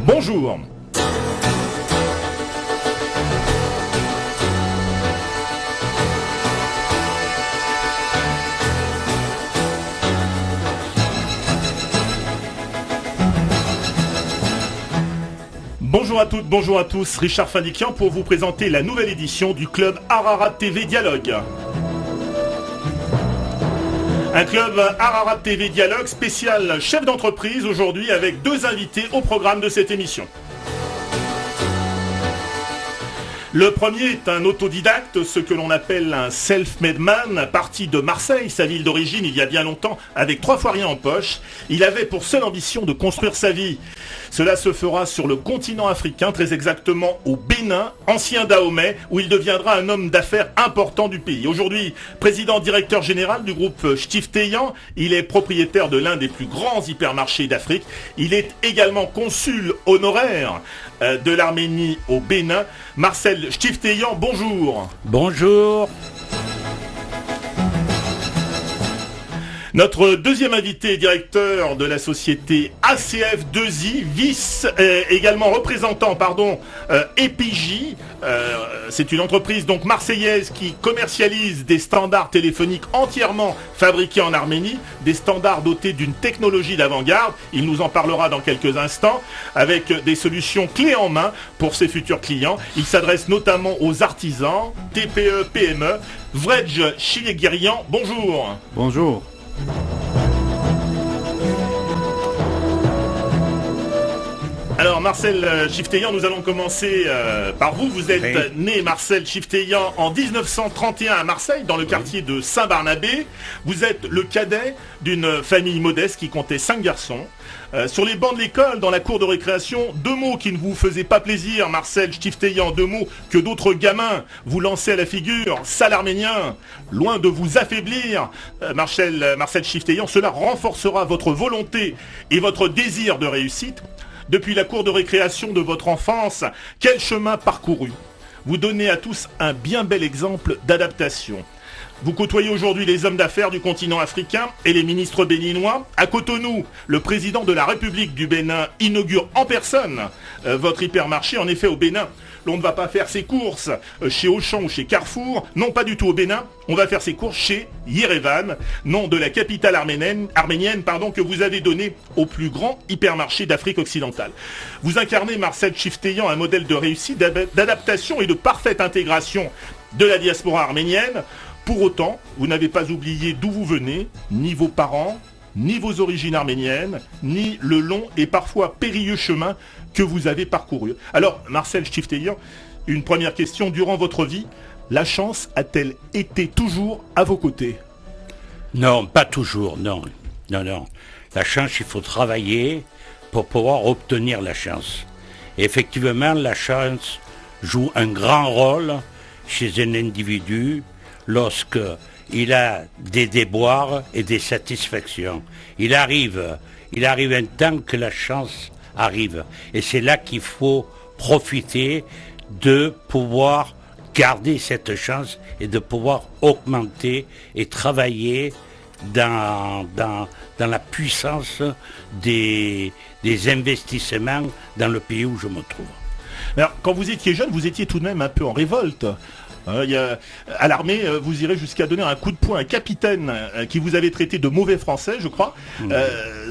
Bonjour. Bonjour à toutes, bonjour à tous, Richard Fadikian pour vous présenter la nouvelle édition du club Ararat TV Dialogue. Un club Ararat TV Dialogue spécial chef d'entreprise aujourd'hui avec deux invités au programme de cette émission. Le premier est un autodidacte, ce que l'on appelle un self-made man, parti de Marseille, sa ville d'origine il y a bien longtemps, avec 3 fois rien en poche. Il avait pour seule ambition de construire sa vie. Cela se fera sur le continent africain, très exactement au Bénin, ancien Dahomey, où il deviendra un homme d'affaires important du pays. Aujourd'hui, président directeur général du groupe Stifteyan, il est propriétaire de l'un des plus grands hypermarchés d'Afrique. Il est également consul honoraire de l'Arménie au Bénin. Marcel Stifteyan, bonjour. Bonjour. Notre deuxième invité est directeur de la société ACF2I, également représentant, EPJ. C'est une entreprise donc marseillaise qui commercialise des standards téléphoniques entièrement fabriqués en Arménie, des standards dotés d'une technologie d'avant-garde. Il nous en parlera dans quelques instants, avec des solutions clés en main pour ses futurs clients. Il s'adresse notamment aux artisans, TPE, PME. Vredj Chilegirian, bonjour. Bonjour. Alors Marcel Stifteyan, nous allons commencer par vous. Vous êtes né Marcel Stifteyan en 1931 à Marseille, dans le quartier de Saint-Barnabé. Vous êtes le cadet d'une famille modeste qui comptait 5 garçons. Sur les bancs de l'école, dans la cour de récréation, 2 mots qui ne vous faisaient pas plaisir, Marcel Stifteyan, 2 mots que d'autres gamins vous lançaient à la figure, sale arménien, loin de vous affaiblir, Marcel Stifteyan, cela renforcera votre volonté et votre désir de réussite. Depuis la cour de récréation de votre enfance, quel chemin parcouru? Vous donnez à tous un bien bel exemple d'adaptation. Vous côtoyez aujourd'hui les hommes d'affaires du continent africain et les ministres béninois. À Cotonou, le président de la République du Bénin inaugure en personne votre hypermarché. En effet, au Bénin, l'on ne va pas faire ses courses chez Auchan ou chez Carrefour. Non, pas du tout au Bénin. On va faire ses courses chez Yerevan, nom de la capitale arménienne, que vous avez donné au plus grand hypermarché d'Afrique occidentale. Vous incarnez, Marcel Stifteyan, un modèle de réussite, d'adaptation et de parfaite intégration de la diaspora arménienne. Pour autant, vous n'avez pas oublié d'où vous venez, ni vos parents, ni vos origines arméniennes, ni le long et parfois périlleux chemin que vous avez parcouru. Alors, Marcel Stifteyan, une première question. Durant votre vie, la chance a-t-elle été toujours à vos côtés? Non, pas toujours, non. La chance, il faut travailler pour pouvoir obtenir la chance. Et effectivement, la chance joue un grand rôle chez un individu lorsque il a des déboires et des satisfactions. Il arrive un temps que la chance arrive. Et c'est là qu'il faut profiter de pouvoir garder cette chance et de pouvoir augmenter et travailler dans la puissance des investissements dans le pays où je me trouve. Alors, quand vous étiez jeune, vous étiez tout de même un peu en révolte. À l'armée, vous irez jusqu'à donner un coup de poing à un capitaine qui vous avait traité de mauvais français, je crois.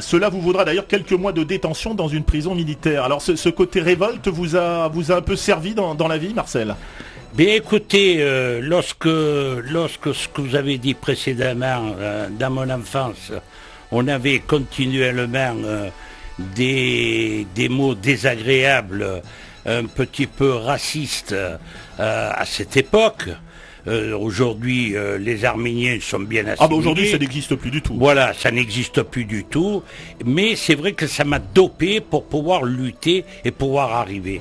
Cela vous vaudra d'ailleurs quelques mois de détention dans une prison militaire. Alors ce côté révolte vous a un peu servi dans la vie, Marcel? Bien écoutez, lorsque ce que vous avez dit précédemment, dans mon enfance, on avait continuellement des mots désagréables, un petit peu racistes à cette époque. Aujourd'hui, les Arméniens sont bien assimilés. Aujourd'hui, ça n'existe plus du tout. Voilà, ça n'existe plus du tout. Mais c'est vrai que ça m'a dopé pour pouvoir lutter et pouvoir arriver.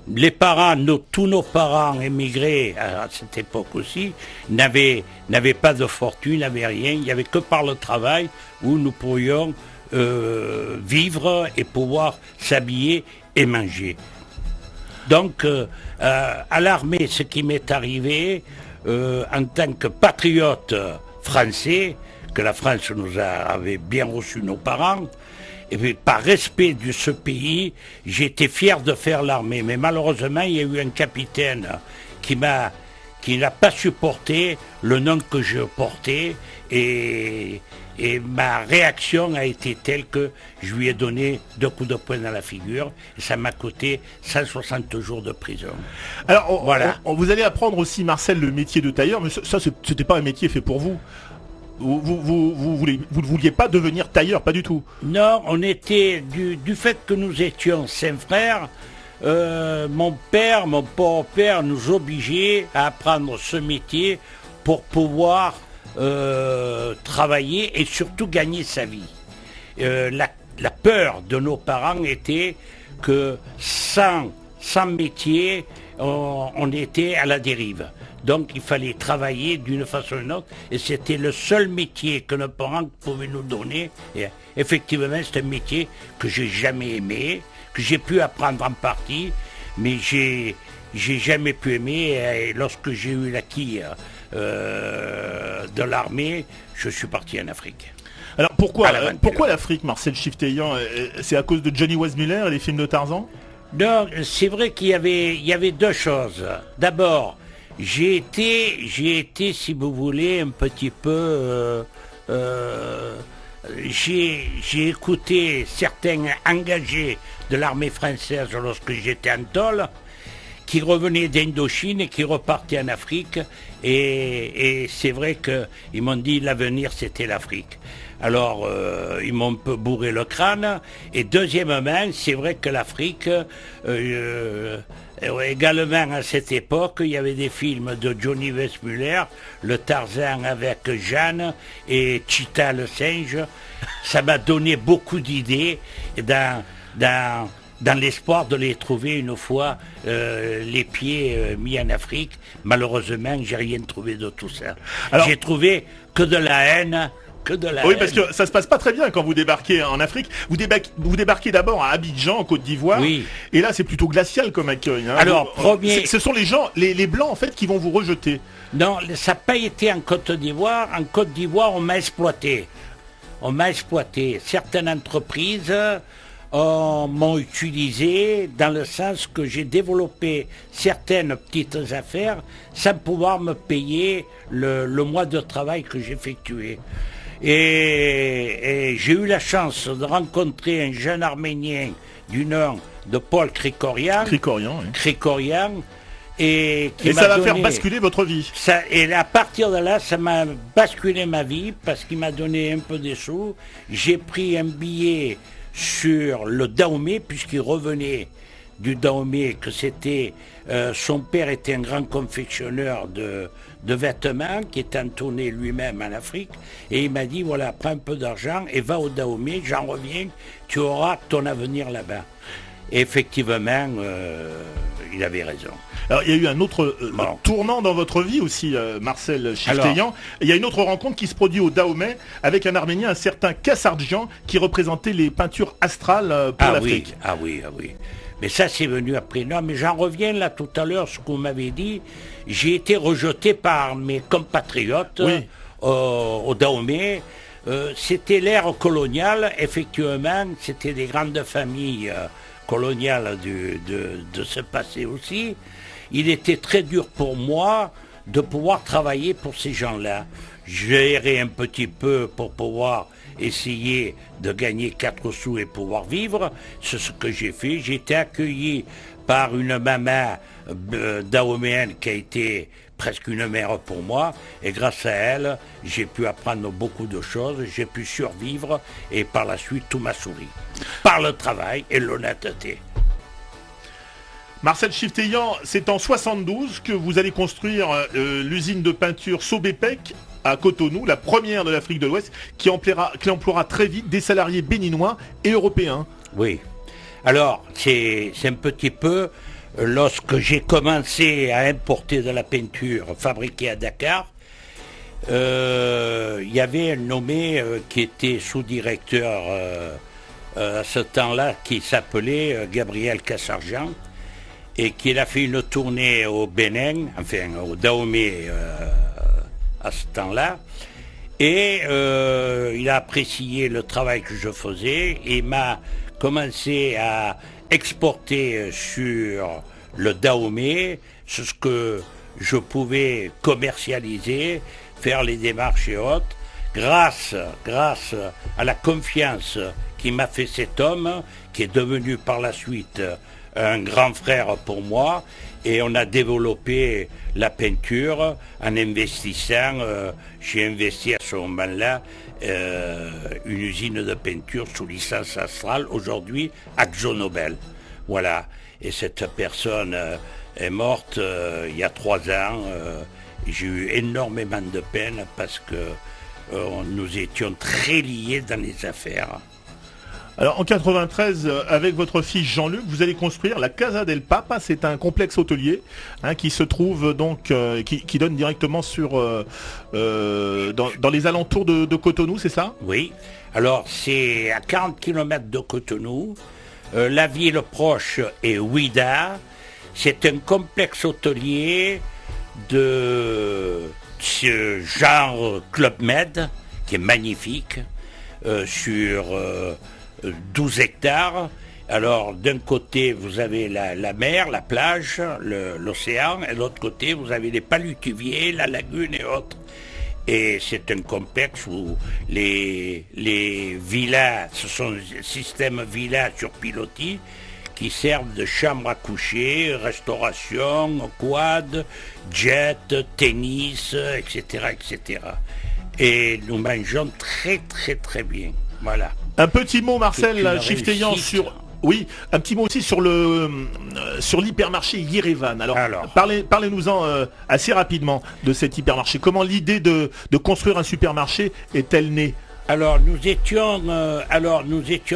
Les parents, tous nos parents émigrés à cette époque aussi, n'avaient pas de fortune, n'avaient rien. Il n'y avait que par le travail où nous pourrions vivre et pouvoir s'habiller et manger. Donc, à l'armée, ce qui m'est arrivé, en tant que patriote français, que la France avait bien reçu nos parents, et puis, par respect de ce pays, j'étais fier de faire l'armée. Mais malheureusement, il y a eu un capitaine qui n'a pas supporté le nom que je portais et ma réaction a été telle que je lui ai donné 2 coups de poing dans la figure et ça m'a coûté 160 jours de prison. Alors, voilà. Vous allez apprendre aussi, Marcel, le métier de tailleur, mais ça, c'était pas un métier fait pour vous. Vous ne vouliez pas devenir tailleur, pas du tout. Non, on était, du fait que nous étions 5 frères, mon pauvre père nous obligeait à apprendre ce métier pour pouvoir travailler et surtout gagner sa vie. La peur de nos parents était que sans métier, on était à la dérive. Donc il fallait travailler d'une façon ou d'une autre et c'était le seul métier que nos parents pouvaient nous donner. Et effectivement, c'est un métier que j'ai jamais aimé, que j'ai pu apprendre en partie, mais j'ai jamais pu aimer. Et lorsque j'ai eu l'acquis de l'armée, je suis parti en Afrique. Alors pourquoi l'Afrique, Marcel Chifteyan? C'est à cause de Johnny Weissmuller et les films de Tarzan? Non, c'est vrai qu'il y avait 2 choses. D'abord, j'ai été, si vous voulez, un petit peu... j'ai écouté certains engagés de l'armée française lorsque j'étais en tôle, qui revenaient d'Indochine et qui repartaient en Afrique. Et c'est vrai qu'ils m'ont dit l'avenir c'était l'Afrique. Alors ils m'ont un peu bourré le crâne. Et deuxièmement, c'est vrai que l'Afrique... également à cette époque, il y avait des films de Johnny Weissmuller, le Tarzan avec Jeanne et Cheetah le singe. Ça m'a donné beaucoup d'idées dans l'espoir de les trouver une fois les pieds mis en Afrique. Malheureusement, j'ai rien trouvé de tout ça. Alors, j'ai trouvé que de la haine. Oui, parce que ça se passe pas très bien quand vous débarquez en Afrique. Vous débarquez d'abord à Abidjan, en Côte d'Ivoire. Oui. Et là, c'est plutôt glacial comme accueil. Hein. Alors, ce sont les gens, les Blancs, en fait, qui vont vous rejeter. Non, ça n'a pas été en Côte d'Ivoire. En Côte d'Ivoire, on m'a exploité. Certaines entreprises m'ont utilisé dans le sens que j'ai développé certaines petites affaires sans pouvoir me payer le mois de travail que j'effectuais. Et j'ai eu la chance de rencontrer un jeune Arménien du nom de Paul Krikorian. Krikorian. Et ça va faire basculer votre vie. Et à partir de là, ça m'a basculé ma vie parce qu'il m'a donné un peu des sous. J'ai pris un billet sur le Dahomey puisqu'il revenait du Dahomey, que c'était son père était un grand confectionneur de vêtements qui était en tournée lui-même en Afrique et il m'a dit voilà, prends un peu d'argent et va au Dahomey, j'en reviens, tu auras ton avenir là-bas. Et effectivement, il avait raison. Alors il y a eu un autre tournant dans votre vie aussi, Marcel Chifteyan. Il y a une autre rencontre qui se produit au Dahomey avec un Arménien, un certain Kassardjian, qui représentait les peintures astrales pour l'Afrique. Ah oui. Mais ça, c'est venu après. Non, mais j'en reviens là tout à l'heure, ce qu'on m'avait dit. J'ai été rejeté par mes compatriotes au Dahomey. C'était l'ère coloniale, effectivement. C'était des grandes familles coloniales de ce passé aussi. Il était très dur pour moi de pouvoir travailler pour ces gens-là. J'ai erré un petit peu pour pouvoir essayer de gagner 4 sous et pouvoir vivre. C'est ce que j'ai fait. J'ai été accueilli par une maman dahoméenne qui a été presque une mère pour moi. Et grâce à elle, j'ai pu apprendre beaucoup de choses. J'ai pu survivre et par la suite, tout m'a souri. Par le travail et l'honnêteté. Marcel Chifteyan, c'est en 72 que vous allez construire l'usine de peinture Sobepec à Cotonou, la première de l'Afrique de l'Ouest, qui emploiera très vite des salariés béninois et européens. Oui. Alors, c'est un petit peu, lorsque j'ai commencé à importer de la peinture fabriquée à Dakar, il y avait un nommé qui était sous-directeur à ce temps-là, qui s'appelait Gabriel Kassardjian, et qui a fait une tournée au Bénin, enfin au Dahomey à ce temps-là, Et il a apprécié le travail que je faisais et m'a commencé à exporter sur le Dahomey ce que je pouvais commercialiser, faire les démarches et autres, grâce à la confiance qui m'a fait cet homme, qui est devenu par la suite un grand frère pour moi, et on a développé la peinture en investissant, j'ai investi à ce moment-là une usine de peinture sous licence Astral, aujourd'hui AkzoNobel. Voilà, et cette personne est morte il y a 3 ans. J'ai eu énormément de peine parce que nous étions très liés dans les affaires. Alors en 93, avec votre fils Jean-Luc, vous allez construire la Casa del Papa. C'est un complexe hôtelier qui se trouve donc, qui donne directement sur dans les alentours de Cotonou, c'est ça? Oui, alors c'est à 40 km de Cotonou. La ville proche est Ouida. C'est un complexe hôtelier de ce genre Club Med, qui est magnifique, sur 12 hectares. Alors d'un côté vous avez la mer, la plage, l'océan, et de l'autre côté vous avez les palutuviers, la lagune et autres. Et c'est un complexe où les villas, ce sont des systèmes villas sur pilotis qui servent de chambre à coucher, restauration, quad, jet, tennis, etc., etc. Et nous mangeons très très très bien. Voilà. Un petit mot, Marcel Chifteyan, sur... Oui, un petit mot aussi sur l'hypermarché Yerevan. Alors. Parlez-nous-en assez rapidement de cet hypermarché. Comment l'idée de construire un supermarché est-elle née? Alors nous étions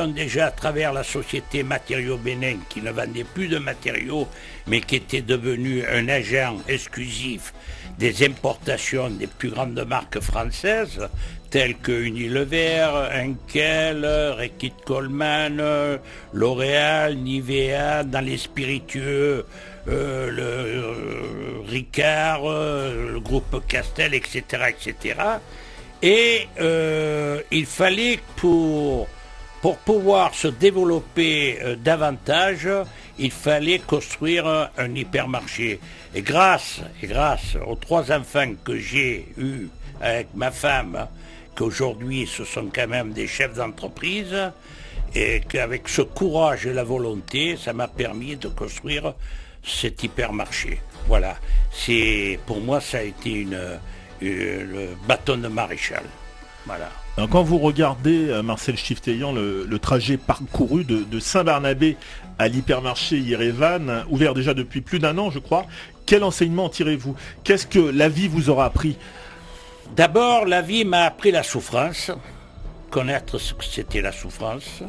déjà à travers la société Matériaux Bénin, qui ne vendait plus de matériaux, mais qui était devenu un agent exclusif des importations des plus grandes marques françaises, telles que Unilever, Henkel, Reckitt Coleman, L'Oréal, Nivea, dans les spiritueux, le Ricard, le groupe Castel, etc., etc. Et il fallait, pour pouvoir se développer davantage, il fallait construire un hypermarché. Et grâce aux 3 enfants que j'ai eus avec ma femme, qu'aujourd'hui ce sont quand même des chefs d'entreprise, et qu'avec ce courage et la volonté, ça m'a permis de construire cet hypermarché. Voilà, pour moi ça a été le bâton de maréchal. Voilà. Alors, quand vous regardez, Marcel Chifteyan, le trajet parcouru de Saint-Barnabé à l'hypermarché Yerevan, ouvert déjà depuis plus d'1 an, je crois, quel enseignement tirez-vous? Qu'est-ce que la vie vous aura appris? D'abord, la vie m'a appris la souffrance, connaître ce que c'était la souffrance,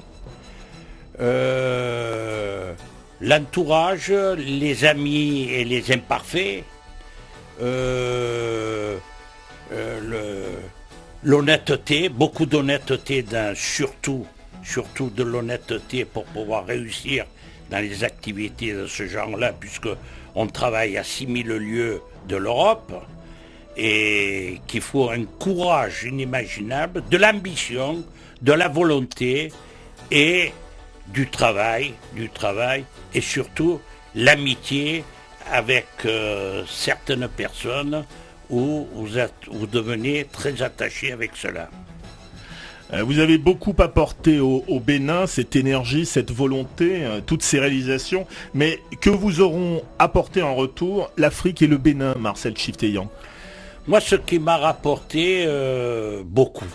l'entourage, les amis et les imparfaits, l'honnêteté, beaucoup d'honnêteté, surtout de l'honnêteté pour pouvoir réussir dans les activités de ce genre-là, puisque on travaille à 6000 lieues de l'Europe, et qu'il faut un courage inimaginable, de l'ambition, de la volonté et du travail, et surtout l'amitié avec certaines personnes où vous devenez très attaché avec cela. Vous avez beaucoup apporté au Bénin, cette énergie, cette volonté, toutes ces réalisations, mais que vous auront apporté en retour l'Afrique et le Bénin, Marcel Chifteyan? Moi, ce qui m'a rapporté beaucoup.